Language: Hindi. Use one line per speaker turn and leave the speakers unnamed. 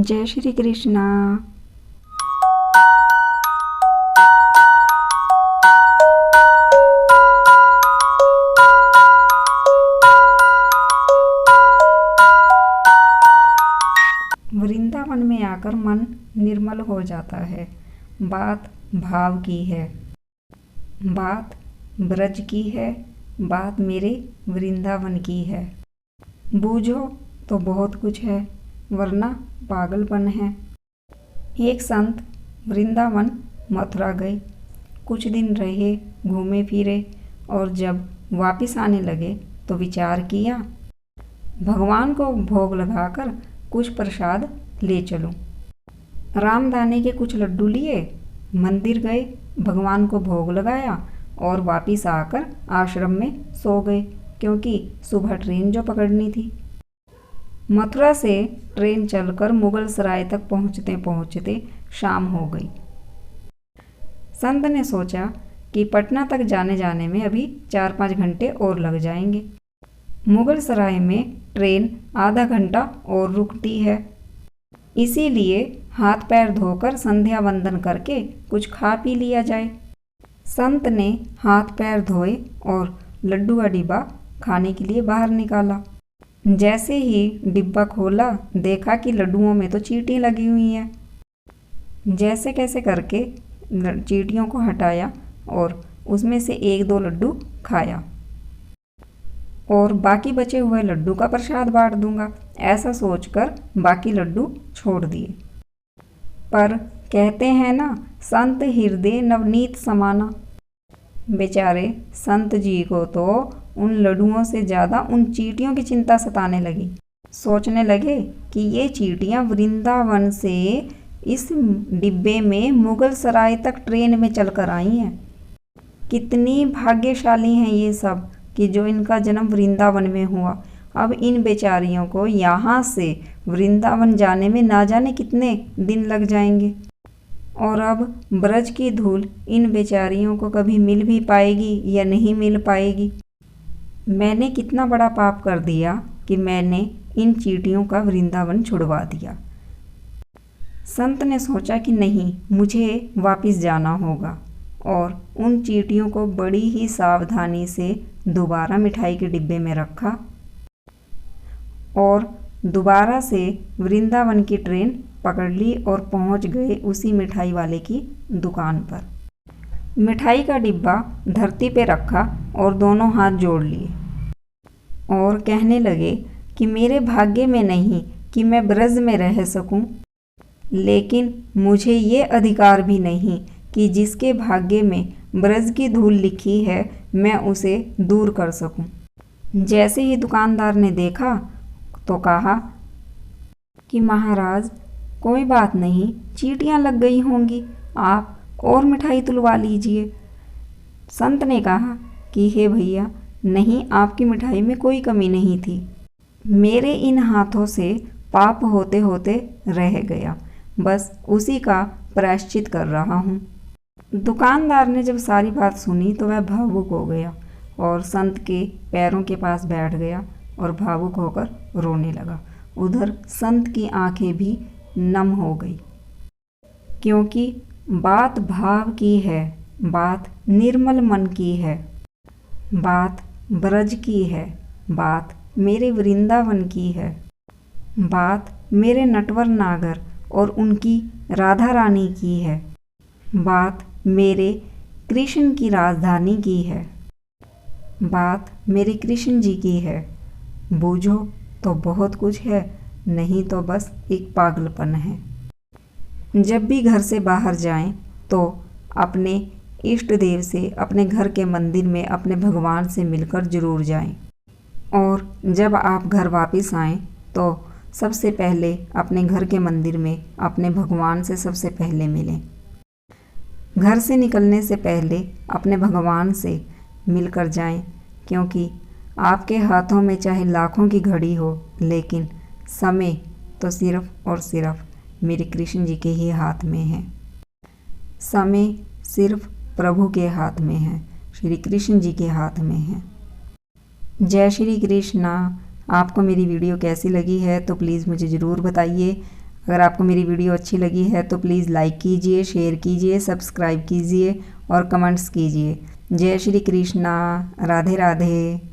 जय श्री कृष्णा। वृंदावन में आकर मन निर्मल हो जाता है। बात भाव की है, बात ब्रज की है, बात मेरे वृंदावन की है। बूझो तो बहुत कुछ है, वरना पागलपन है। एक संत वृंदावन मथुरा गए, कुछ दिन रहे, घूमे फिरे और जब वापस आने लगे तो विचार किया, भगवान को भोग लगाकर कुछ प्रसाद ले चलूं। रामदाने के कुछ लड्डू लिए, मंदिर गए, भगवान को भोग लगाया और वापस आकर आश्रम में सो गए, क्योंकि सुबह ट्रेन जो पकड़नी थी। मथुरा से ट्रेन चलकर मुगल सराय तक पहुंचते पहुंचते शाम हो गई। संत ने सोचा कि पटना तक जाने में अभी 4-5 घंटे और लग जाएंगे। मुगल सराय में ट्रेन आधा घंटा और रुकती है, इसीलिए हाथ पैर धोकर संध्या वंदन करके कुछ खा पी लिया जाए। संत ने हाथ पैर धोए और लड्डू का डिब्बा खाने के लिए बाहर निकाला। जैसे ही डिब्बा खोला, देखा कि लड्डुओं में तो चींटी लगी हुई है। जैसे कैसे करके चींटियों को हटाया और उसमें से 1-2 लड्डू खाया और बाकी बचे हुए लड्डू का प्रसाद बांट दूंगा, ऐसा सोचकर बाकी लड्डू छोड़ दिए। पर कहते हैं ना, संत हृदय नवनीत समाना। बेचारे संत जी को तो उन लड्डुओं से ज़्यादा उन चींटियों की चिंता सताने लगी। सोचने लगे कि ये चींटियाँ वृंदावन से इस डिब्बे में मुगल सराय तक ट्रेन में चलकर आई हैं। कितनी भाग्यशाली हैं ये सब कि जो इनका जन्म वृंदावन में हुआ। अब इन बेचारियों को यहाँ से वृंदावन जाने में ना जाने कितने दिन लग जाएंगे, और अब ब्रज की धूल इन बेचारियों को कभी मिल भी पाएगी या नहीं मिल पाएगी। मैंने कितना बड़ा पाप कर दिया कि मैंने इन चींटियों का वृंदावन छुड़वा दिया। संत ने सोचा कि नहीं, मुझे वापस जाना होगा और उन चींटियों को बड़ी ही सावधानी से दोबारा मिठाई के डिब्बे में रखा और दोबारा से वृंदावन की ट्रेन पकड़ ली और पहुंच गए उसी मिठाई वाले की दुकान पर। मिठाई का डिब्बा धरती पे रखा और दोनों हाथ जोड़ लिए और कहने लगे कि मेरे भाग्य में नहीं कि मैं ब्रज में रह सकूं, लेकिन मुझे ये अधिकार भी नहीं कि जिसके भाग्य में ब्रज की धूल लिखी है मैं उसे दूर कर सकूं। जैसे ही दुकानदार ने देखा तो कहा कि महाराज, कोई बात नहीं, चींटियां लग गई होंगी, आप और मिठाई तुलवा लीजिए। संत ने कहा कि हे भैया, नहीं, आपकी मिठाई में कोई कमी नहीं थी, मेरे इन हाथों से पाप होते होते रह गया, बस उसी का प्रायश्चित कर रहा हूँ। दुकानदार ने जब सारी बात सुनी तो वह भावुक हो गया और संत के पैरों के पास बैठ गया और भावुक होकर रोने लगा। उधर संत की आंखें भी नम हो गई, क्योंकि बात भाव की है, बात निर्मल मन की है, बात ब्रज की है, बात मेरे वृंदावन की है, बात मेरे नटवर नागर और उनकी राधा रानी की है, बात मेरे कृष्ण की राजधानी की है, बात मेरे कृष्ण जी की है। बूझो तो बहुत कुछ है, नहीं तो बस एक पागलपन है। जब भी घर से बाहर जाएं तो अपने इष्ट देव से, अपने घर के मंदिर में अपने भगवान से मिलकर जरूर जाएं, और जब आप घर वापस आएं तो सबसे पहले अपने घर के मंदिर में अपने भगवान से सबसे पहले मिलें। घर से निकलने से पहले अपने भगवान से मिलकर जाएं, क्योंकि आपके हाथों में चाहे लाखों की घड़ी हो, लेकिन समय तो सिर्फ और सिर्फ मेरे कृष्ण जी के ही हाथ में है। समय सिर्फ प्रभु के हाथ में है, श्री कृष्ण जी के हाथ में है। जय श्री कृष्णा। आपको मेरी वीडियो कैसी लगी है तो प्लीज़ मुझे ज़रूर बताइए। अगर आपको मेरी वीडियो अच्छी लगी है तो प्लीज़ लाइक कीजिए, शेयर कीजिए, सब्सक्राइब कीजिए और कमेंट्स कीजिए। जय श्री कृष्णा। राधे राधे।